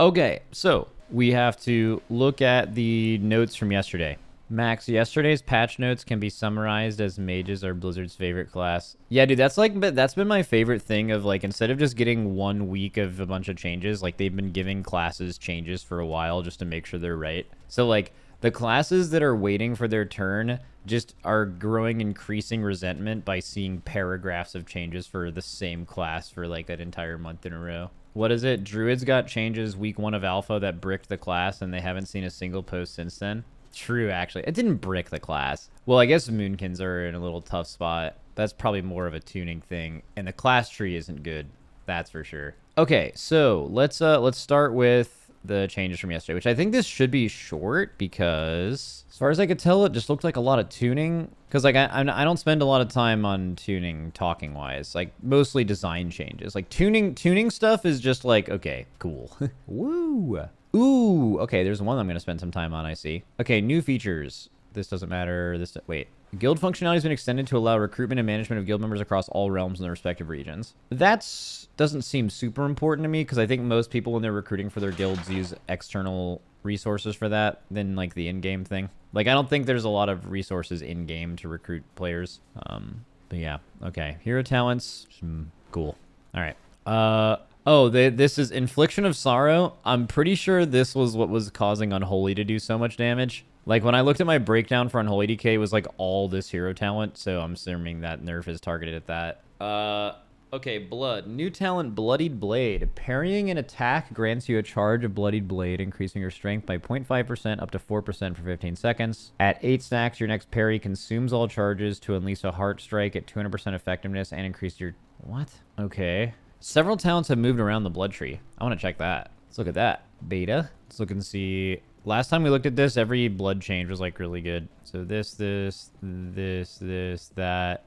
Okay, so we have to look at the notes from yesterday. Max, yesterday's patch notes can be summarized as mages are Blizzard's favorite class. Yeah, dude, that's been my favorite thing of like, instead of just getting 1 week of a bunch of changes, like they've been giving classes changes for a while just to make sure they're right. So like the classes that are waiting for their turn just are growing increasing resentment by seeing paragraphs of changes for the same class for like an entire month in a row. What is it? Druids got changes week 1 of alpha that bricked the class and they haven't seen a single post since then. True, actually. It didn't brick the class. Well, I guess Moonkins are in a little tough spot. That's probably more of a tuning thing. And the class tree isn't good. That's for sure. Okay, so let's start with the changes from yesterday, which I think this should be short because as far as I could tell, it just looked like a lot of tuning. Because like I don't spend a lot of time on tuning talking wise, like mostly design changes. Like tuning stuff is just like, okay, cool. Woo. Ooh, okay, there's one I'm going to spend some time on, I see. Okay, new features. This doesn't matter. Wait. Guild functionality has been extended to allow recruitment and management of guild members across all realms in their respective regions. That doesn't seem super important to me because I think most people when they're recruiting for their guilds use external resources for that than like the in-game thing. Like, I don't think there's a lot of resources in-game to recruit players. But yeah, okay. Hero talents, cool. All right. Oh, this is Infliction of Sorrow. I'm pretty sure this was what was causing Unholy to do so much damage. Like, when I looked at my breakdown for Unholy DK, it was like all this hero talent, so I'm assuming that nerf is targeted at that. Okay, Blood. New talent, Bloodied Blade. Parrying an attack grants you a charge of Bloodied Blade, increasing your strength by 0.5% up to 4% for 15 seconds. At 8 stacks, your next parry consumes all charges to unleash a Heart Strike at 200% effectiveness and increase your... What? Okay. Several talents have moved around the blood tree. I want to check that. Let's look at that. Beta. Let's look and see. Last time we looked at this, every blood change was like really good. So this, that.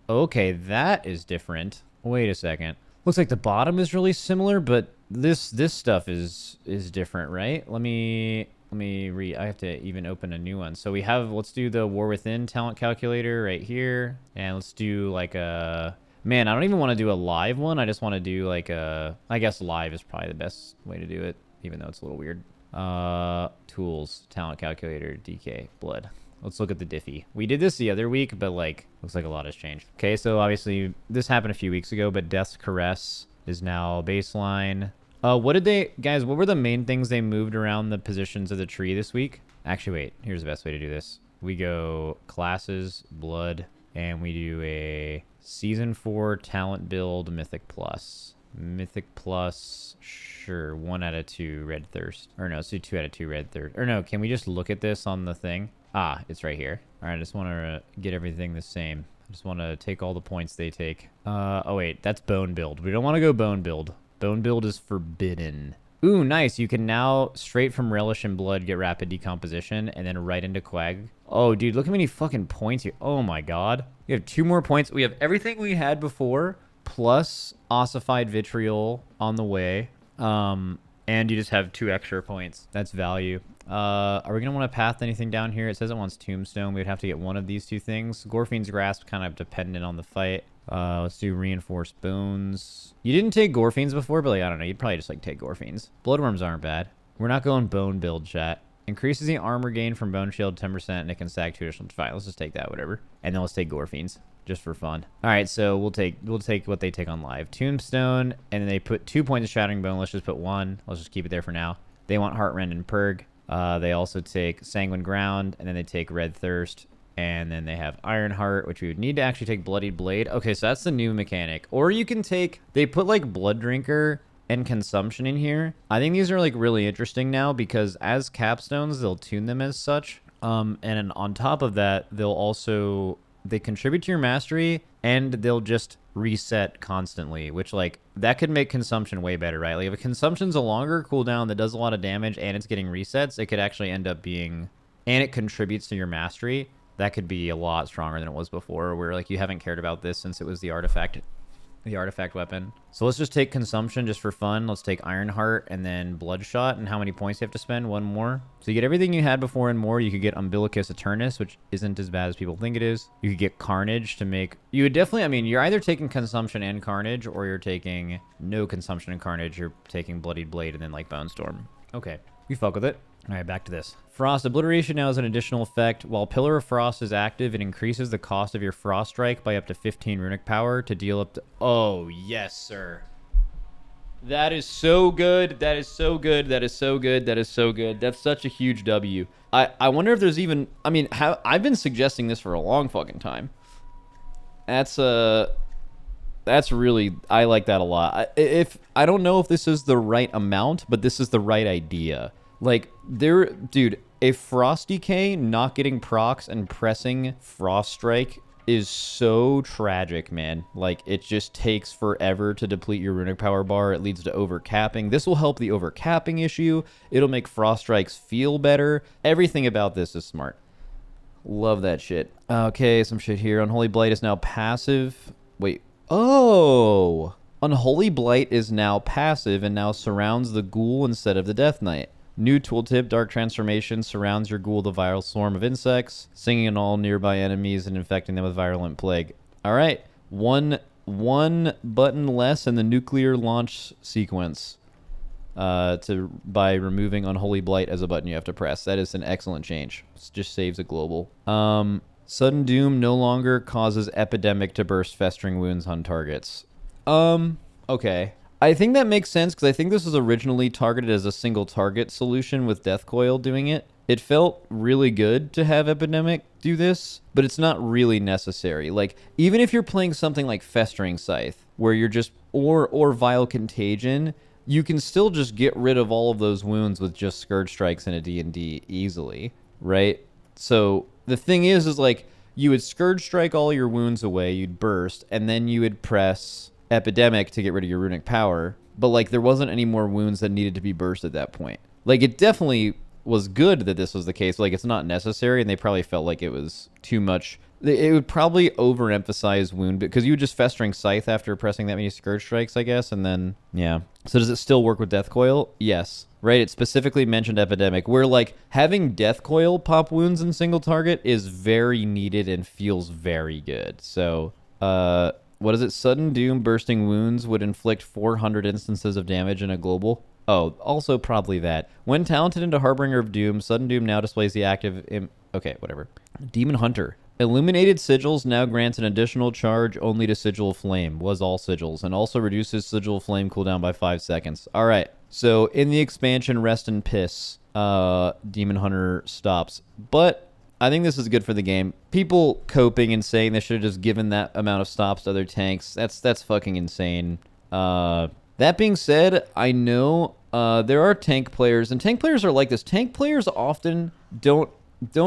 Okay, that is different. Wait a second. Looks like the bottom is really similar, but this stuff is different, right? Let me read. I have to even open a new one. So we have, let's do the War Within talent calculator right here. And let's do like a... Man, I don't even want to do a live one. I just want to do like a... I guess live is probably the best way to do it, even though it's a little weird. Tools, talent calculator, DK, blood. Let's look at the diffy. We did this the other week, but like, looks like a lot has changed. Okay, so obviously this happened a few weeks ago, but Death's Caress is now baseline. What did they... Guys, what were the main things they moved around the positions of the tree this week? Actually, wait. Here's the best way to do this. We go classes, blood, and we do a... Season 4 talent build Mythic Plus. Mythic Plus, sure. 1 out of 2 Red Thirst. Or no, let's do 2 out of 2 Red Thirst. Or no, can we just look at this on the thing? Ah, it's right here. All right, I just want to get everything the same. I just want to take all the points they take. Oh wait, that's Bone Build. We don't want to go Bone Build. Bone Build is forbidden. Ooh, nice. You can now, straight from Relish and Blood, get Rapid Decomposition, and then right into Quag. Oh, dude, look how many fucking points here. Oh, my God. We have 2 more points. We have everything we had before, plus Ossified Vitriol on the way. And you just have 2 extra points. That's value. Are we going to want to path anything down here? It says it wants Tombstone. We would have to get one of these 2 things. Gorfine's Grasp, kind of dependent on the fight. Let's do Reinforced Bones. You didn't take Gorfines before, but like, I don't know. You'd probably just like take Gorfines. Bloodworms aren't bad. We're not going Bone Build, chat. Increases the armor gain from Bone Shield 10%, and it can stack 2 additional. Fine, let's just take that, whatever. And then let's take Gorfines, just for fun. All right, so we'll take what they take on live. Tombstone, and then they put 2 points of Shattering Bone. Let's just put 1. Let's just keep it there for now. They want Heartrend and Purg. They also take Sanguine Ground, and then they take Red Thirst. And then they have Ironheart, which we would need to actually take Bloodied Blade. Okay, so that's the new mechanic. Or you can take... They put, like, Blood Drinker and Consumption in here. I think these are, like, really interesting now because as capstones, they'll tune them as such. And on top of that, they'll also... They contribute to your mastery, and they'll just reset constantly, which, like, that could make Consumption way better, right? Like, if a Consumption's a longer cooldown that does a lot of damage and it's getting resets, it could actually end up being... And it contributes to your mastery. That could be a lot stronger than it was before, where like you haven't cared about this since it was the artifact The artifact weapon. So let's just take consumption just for fun. Let's take Ironheart and then Bloodshot. And how many points you have to spend? One more. So you get everything you had before and more. You could get Umbilicus Eternus, which isn't as bad as people think it is. You could get Carnage to make... You would definitely... I mean, you're either taking consumption and Carnage, or you're taking no consumption and Carnage. You're taking Bloodied Blade and then, like, Bone Storm. Okay. You fuck with it. All right, back to this. Frost Obliteration now has an additional effect. While Pillar of Frost is active, it increases the cost of your Frost Strike by up to 15 runic power to deal up to... Oh, yes, sir. That is so good. That is so good. That is so good. That is so good. That's such a huge W. I wonder if there's even... I mean, I've been suggesting this for a long fucking time. That's really... I like that a lot. I don't know if this is the right amount, but this is the right idea. Like, dude, a Frost Decay not getting procs and pressing Frost Strike is so tragic, man. Like, it just takes forever to deplete your runic power bar. It leads to overcapping. This will help the overcapping issue. It'll make Frost Strikes feel better. Everything about this is smart. Love that shit. Okay, some shit here. Unholy Blight is now passive. Wait. Oh! Unholy Blight is now passive and now surrounds the ghoul instead of the Death Knight. New tooltip, Dark Transformation surrounds your ghoul with a viral swarm of insects, stinging on all nearby enemies and infecting them with virulent plague. All right, one button less in the nuclear launch sequence by removing Unholy Blight as a button you have to press. That is an excellent change. It just saves a global. Sudden Doom no longer causes Epidemic to burst festering wounds on targets. Okay. I think that makes sense because I think this was originally targeted as a single target solution with Death Coil doing it. It felt really good to have Epidemic do this, but it's not really necessary. Like, even if you're playing something like Festering Scythe, where you're just, or Vile Contagion, you can still just get rid of all of those wounds with just Scourge Strikes in a D&D easily, right? So the thing is like, you would Scourge Strike all your wounds away, you'd burst, and then you would press Epidemic to get rid of your runic power, but like there wasn't any more wounds that needed to be burst at that point. Like, it definitely was good that this was the case. Like, it's not necessary, and they probably felt like it was too much. It would probably overemphasize wound because you would just Festering Scythe after pressing that many Scourge Strikes, I guess, and then yeah. So does it still work with Death Coil? Yes. Right, it specifically mentioned Epidemic, where like having Death Coil pop wounds in single target is very needed and feels very good. So what is it? Sudden Doom bursting wounds would inflict 400 instances of damage in a global. Oh, also probably that. When talented into Harbinger of Doom, Sudden Doom now displays the active... Okay, whatever. Demon Hunter. Illuminated Sigils now grants an additional charge only to Sigil of Flame. Was all sigils. And also reduces Sigil of Flame cooldown by 5 seconds. Alright. So, in the expansion Rest and Piss, Demon Hunter stops. But... I think this is good for the game. People coping and saying they should have just given that amount of stops to other tanks. That's fucking insane. That being said, I know there are tank players, and tank players are like this. Tank players often don't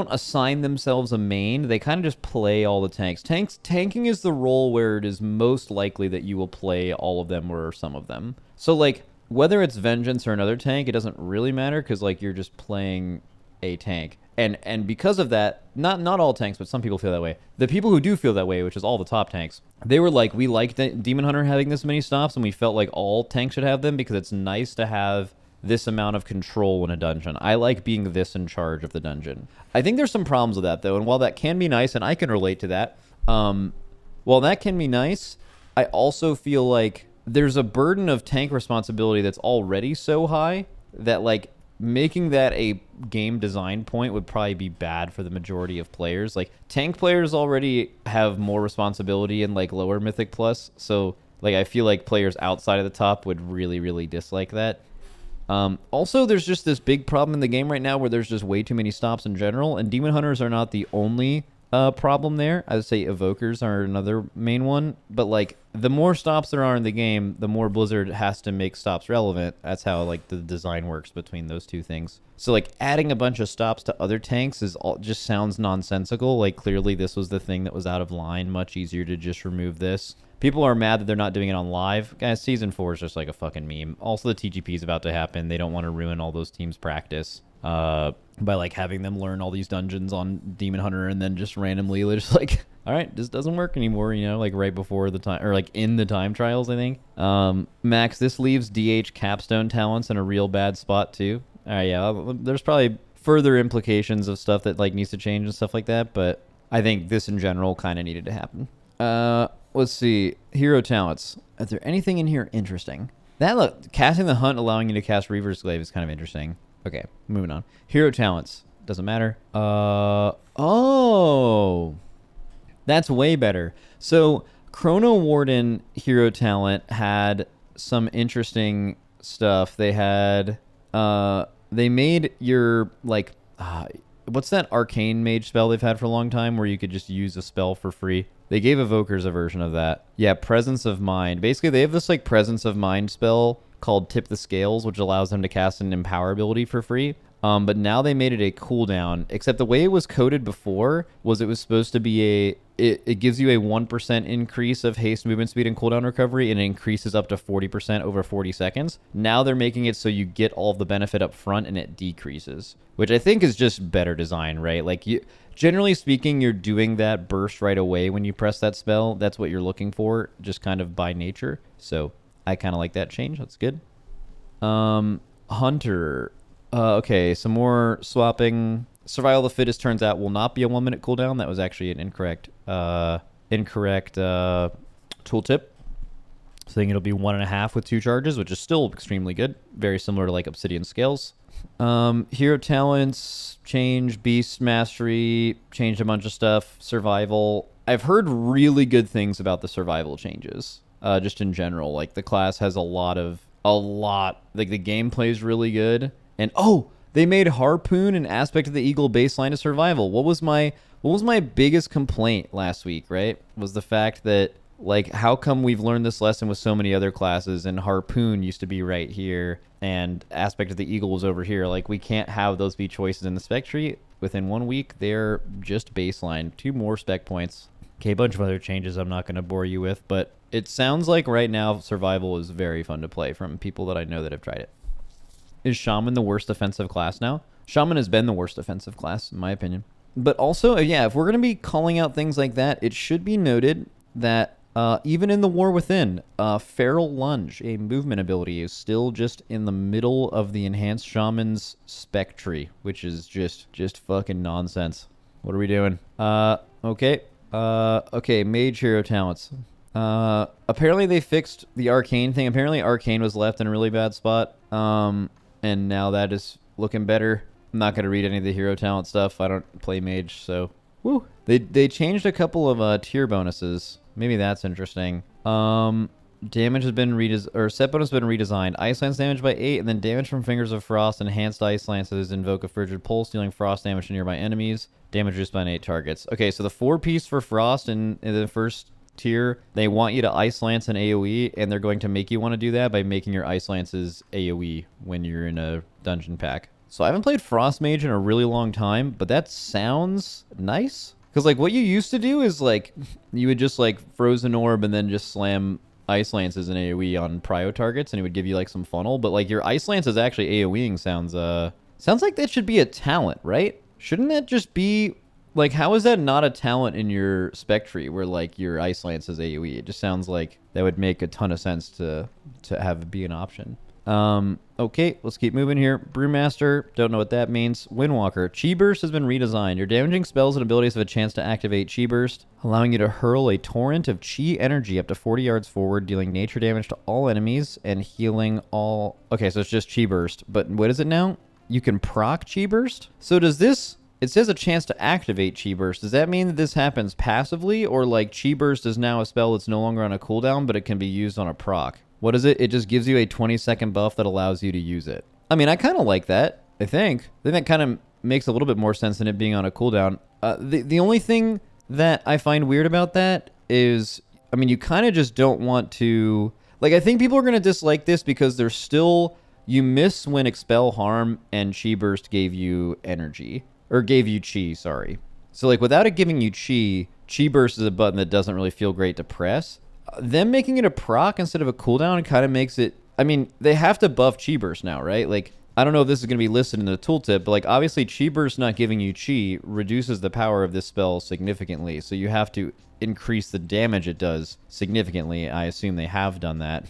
assign themselves a main. They kind of just play all the tanks. Tanking is the role where it is most likely that you will play all of them or some of them. So like whether it's Vengeance or another tank, it doesn't really matter because like you're just playing a tank. And because of that, not all tanks, but some people feel that way. The people who do feel that way, which is all the top tanks, they were like, we like Demon Hunter having this many stops, and we felt like all tanks should have them because it's nice to have this amount of control in a dungeon. I like being this in charge of the dungeon. I think there's some problems with that, though, and while that can be nice, and I can relate to that, while that can be nice, I also feel like there's a burden of tank responsibility that's already so high that, like, making that a game design point would probably be bad for the majority of players. Like, tank players already have more responsibility in, like, lower Mythic Plus, so, like, I feel like players outside of the top would really, really dislike that. Also, there's just this big problem in the game right now where there's just way too many stops in general, and Demon Hunters are not the only problem there. I would say Evokers are another main one, but like the more stops there are in the game, the more Blizzard has to make stops relevant. That's how like the design works between those two things. So like adding a bunch of stops to other tanks just sounds nonsensical. Like clearly this was the thing that was out of line. Much easier to just remove this. People are mad that they're not doing it on live. Guys, Season 4 is just like a fucking meme. Also, the TGP is about to happen. They don't want to ruin all those teams' practice by like having them learn all these dungeons on Demon Hunter and then just randomly just like All right, this doesn't work anymore, you know, like right before the time, or like in the time trials, I think. Max, this leaves DH capstone talents in a real bad spot too. All right, yeah, there's probably further implications of stuff that like needs to change and stuff like that, but I think this in general kind of needed to happen. Let's see, hero talents. Is there anything in here interesting? That look, casting the hunt, allowing you to cast Reaver's Glaive is kind of interesting. Okay, moving on. Hero talents. Doesn't matter. Oh. That's way better. So Chrono Warden hero talent had some interesting stuff. They had they made your like what's that arcane mage spell they've had for a long time where you could just use a spell for free? They gave evokers a version of that. Yeah, Presence of Mind. Basically, they have this like Presence of Mind spell called Tip the Scales, which allows them to cast an Empower ability for free. But now they made it a cooldown, except the way it was coded before was it was supposed to be it gives you a 1% increase of haste, movement speed, and cooldown recovery, and it increases up to 40% over 40 seconds. Now they're making it so you get all of the benefit up front and it decreases, which I think is just better design, right? Like, generally speaking, you're doing that burst right away when you press that spell. That's what you're looking for, just kind of by nature. So I kind of like that change. That's good. Hunter. Okay, some more swapping. Survival of the Fittest turns out will not be a 1 minute cooldown. That was actually an incorrect tooltip. So I think it'll be 1.5 with 2 charges, which is still extremely good. Very similar to like Obsidian Scales. Hero talents, change, Beast Mastery, changed a bunch of stuff. Survival. I've heard really good things about the survival changes. Just in general. Like the class has a lot. Like the gameplay is really good. And they made Harpoon an aspect of the Eagle baseline of survival. What was my biggest complaint last week, right? Was the fact that, like, how come we've learned this lesson with so many other classes and Harpoon used to be right here and aspect of the Eagle was over here? Like, we can't have those be choices in the spec tree. Within 1 week, they're just baseline. 2 more spec points. Okay, a bunch of other changes I'm not going to bore you with, but it sounds like right now survival is very fun to play from people that I know that have tried it. Is Shaman the worst offensive class now? Shaman has been the worst offensive class, in my opinion. But also, yeah, if we're going to be calling out things like that, it should be noted that even in the War Within, Feral Lunge, a movement ability, is still just in the middle of the Enhanced Shaman's spec tree, which is just fucking nonsense. What are we doing? Okay. Okay, Mage hero talents. Apparently they fixed the Arcane thing. Apparently Arcane was left in a really bad spot. And now that is looking better. I'm not going to read any of the hero talent stuff. I don't play Mage, so woo. They changed a couple of tier bonuses. Maybe that's interesting. Damage has been set bonus has been redesigned. Ice Lance damage by 8, and then damage from Fingers of Frost. Enhanced Ice Lances invoke a frigid pulse, dealing frost damage to nearby enemies. Damage reduced by 8 targets. Okay, so the 4-piece for Frost in the first tier, they want you to Ice Lance and AoE, and they're going to make you want to do that by making your Ice Lances AoE when you're in a dungeon pack. So I haven't played Frost Mage in a really long time, but that sounds nice. Because, like, what you used to do is, like, you would just, like, Frozen Orb and then just slam Ice Lances and AoE on prio targets, and it would give you, like, some funnel. But, like, your Ice Lances actually AoEing sounds like that should be a talent, right? Shouldn't that just be... Like, how is that not a talent in your spec tree where, like, your Ice Lance is AoE? It just sounds like that would make a ton of sense to have it be an option. Okay, let's keep moving here. Brewmaster, don't know what that means. Windwalker, Chi Burst has been redesigned. Your damaging spells and abilities have a chance to activate Chi Burst, allowing you to hurl a torrent of Chi energy up to 40 yards forward, dealing nature damage to all enemies and healing all... Okay, so it's just Chi Burst. But what is it now? You can proc Chi Burst? So does this... It says a chance to activate Chi Burst. Does that mean that this happens passively, or like Chi Burst is now a spell that's no longer on a cooldown, but it can be used on a proc? What is it? It just gives you a 20-second buff that allows you to use it. I mean, I kind of like that, I think. I think that kind of makes a little bit more sense than it being on a cooldown. The only thing that I find weird about that is, I mean, you kind of just don't want to... Like, I think people are going to dislike this because there's still... You miss when Expel Harm and Chi Burst gave you energy. Or gave you Chi, sorry. So, like, without it giving you Chi Burst is a button that doesn't really feel great to press. Them making it a proc instead of a cooldown kind of makes it... I mean, they have to buff Chi Burst now, right? Like, I don't know if this is going to be listed in the tooltip, but like obviously Chi Burst not giving you Chi reduces the power of this spell significantly. So you have to increase the damage it does significantly. I assume they have done that.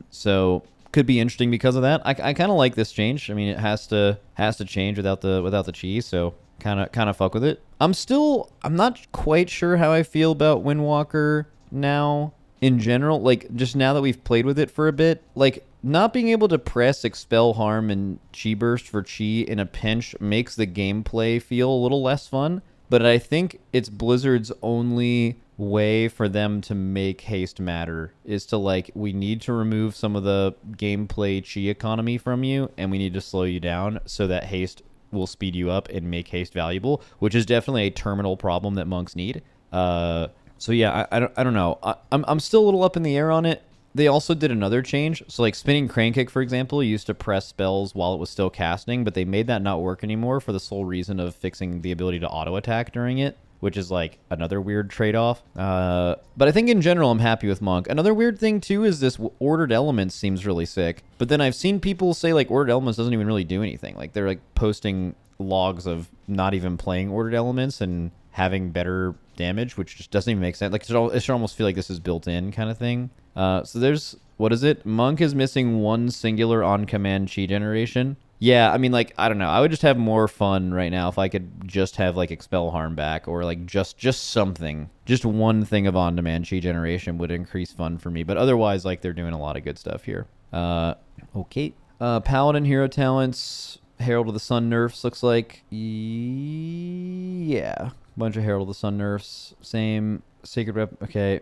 So could be interesting because of that. I kind of like this change. I mean, it has to change without the Chi, so kind of fuck with it. I'm not quite sure how I feel about Windwalker now in general. Like just now that we've played with it for a bit, like not being able to press Expel Harm and Chi Burst for Chi in a pinch makes the gameplay feel a little less fun. But I think it's Blizzard's only way for them to make haste matter is to like, we need to remove some of the gameplay Chi economy from you, and we need to slow you down so that haste will speed you up and make haste valuable, which is definitely a terminal problem that monks need. So yeah, I don't know. I'm still a little up in the air on it. They also did another change. So like Spinning Crane Kick, for example, used to press spells while it was still casting, but they made that not work anymore for the sole reason of fixing the ability to auto attack during it, which is like another weird trade-off. But I think in general, I'm happy with Monk. Another weird thing too is this Ordered Elements seems really sick. But then I've seen people say like Ordered Elements doesn't even really do anything. Like they're like posting logs of not even playing Ordered Elements and having better damage, which just doesn't even make sense. Like it should almost feel like this is built in kind of thing. So there's, what is it? Monk is missing one singular on-command Chi generation. Yeah, I mean, like, I don't know. I would just have more fun right now if I could just have, like, Expel Harm back or, like, just something. Just one thing of on-demand Chi generation would increase fun for me. But otherwise, like, they're doing a lot of good stuff here. Okay. Paladin hero talents. Herald of the Sun nerfs looks like. Yeah. Bunch of Herald of the Sun nerfs. Same. Sacred Rep. Okay.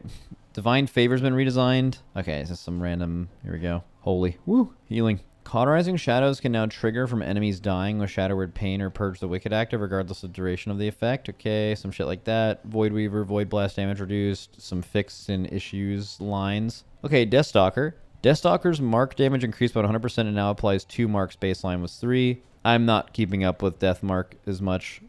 Divine Favor's been redesigned. Okay, this is some random... Here we go. Holy. Woo. Healing. Cauterizing Shadows can now trigger from enemies dying with Shadow Word Pain or Purge the Wicked active regardless of duration of the effect. Okay, some shit like that. Void Weaver, Void Blast damage reduced. Some fixed in issues lines. Okay, Deathstalker. Deathstalker's mark damage increased by 100% and now applies 2 marks. Baseline was 3. I'm not keeping up with Death Mark as much.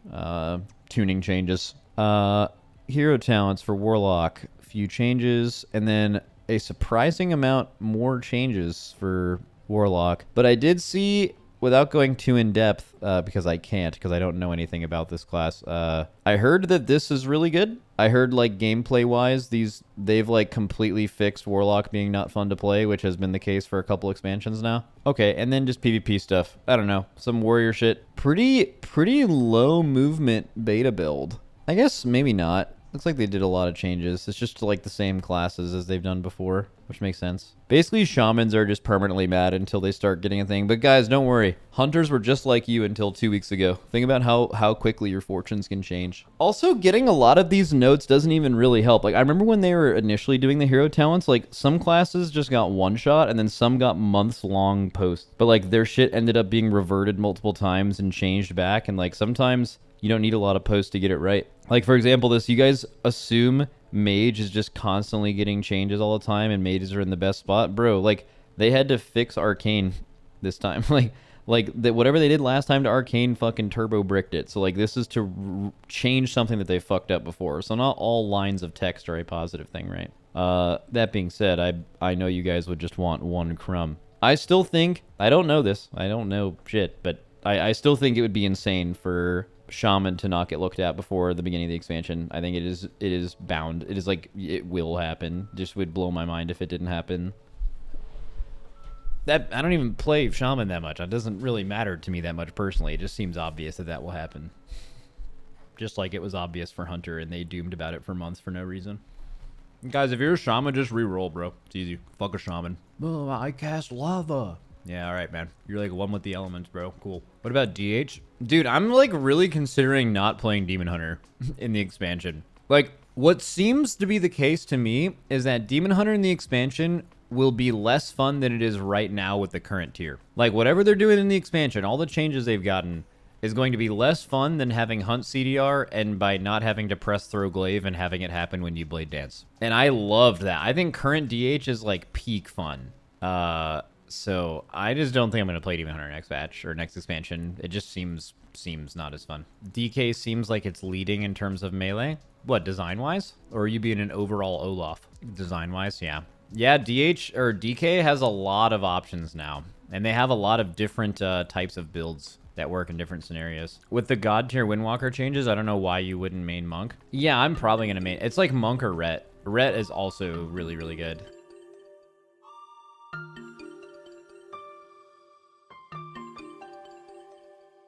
Tuning changes. Hero talents for Warlock. Few changes, and then a surprising amount more changes for Warlock. But I did see, without going too in depth, because I can't, because I don't know anything about this class, I heard that this is really good. I heard, like, gameplay-wise, they've, like, completely fixed Warlock being not fun to play, which has been the case for a couple expansions now. Okay, and then just PvP stuff. I don't know. Some warrior shit. Pretty low movement beta build. I guess maybe not. Looks like they did a lot of changes. It's just like the same classes as they've done before, which makes sense. Basically, shamans are just permanently mad until they start getting a thing. But guys, don't worry. Hunters were just like you until 2 weeks ago. Think about how quickly your fortunes can change. Also, getting a lot of these notes doesn't even really help. Like, I remember when they were initially doing the hero talents, like, some classes just got one shot, and then some got months-long posts. But, like, their shit ended up being reverted multiple times and changed back, and, like, sometimes... you don't need a lot of posts to get it right. Like, for example, you guys assume Mage is just constantly getting changes all the time and mages are in the best spot. Bro, like, they had to fix Arcane this time. Whatever they did last time to Arcane fucking turbo bricked it. So, like, this is to change something that they fucked up before. So not all lines of text are a positive thing, right? That being said, I know you guys would just want one crumb. I still think, I don't know this. I don't know shit, but I still think it would be insane for... Shaman to not get looked at before the beginning of the expansion. I think it is bound. It is like, it will happen. Just would blow my mind if it didn't happen. That I don't even play Shaman that much. It doesn't really matter to me that much personally. It just seems obvious that will happen. Just like it was obvious for Hunter and they doomed about it for months for no reason. Guys, if you're a Shaman, just re-roll, bro. It's easy. Fuck a Shaman. Oh, I cast lava. Yeah, all right, man. You're like one with the elements, bro. Cool. What about DH? Dude, I'm like really considering not playing Demon Hunter in the expansion. Like, what seems to be the case to me is that Demon Hunter in the expansion will be less fun than it is right now with the current tier. Like, whatever they're doing in the expansion, all the changes they've gotten is going to be less fun than having Hunt CDR and by not having to press Throw Glaive and having it happen when you Blade Dance. And I loved that. I think current DH is like peak fun. So I just don't think I'm going to play Demon Hunter next batch or next expansion. It just seems not as fun. DK seems like it's leading in terms of melee. What, design-wise? Or are you being an overall Olaf? Design-wise, yeah. Yeah, DH or DK has a lot of options now. And they have a lot of different types of builds that work in different scenarios. With the God tier Windwalker changes, I don't know why you wouldn't main Monk. Yeah, I'm probably going to main... It's like Monk or Ret. Ret is also really, really good.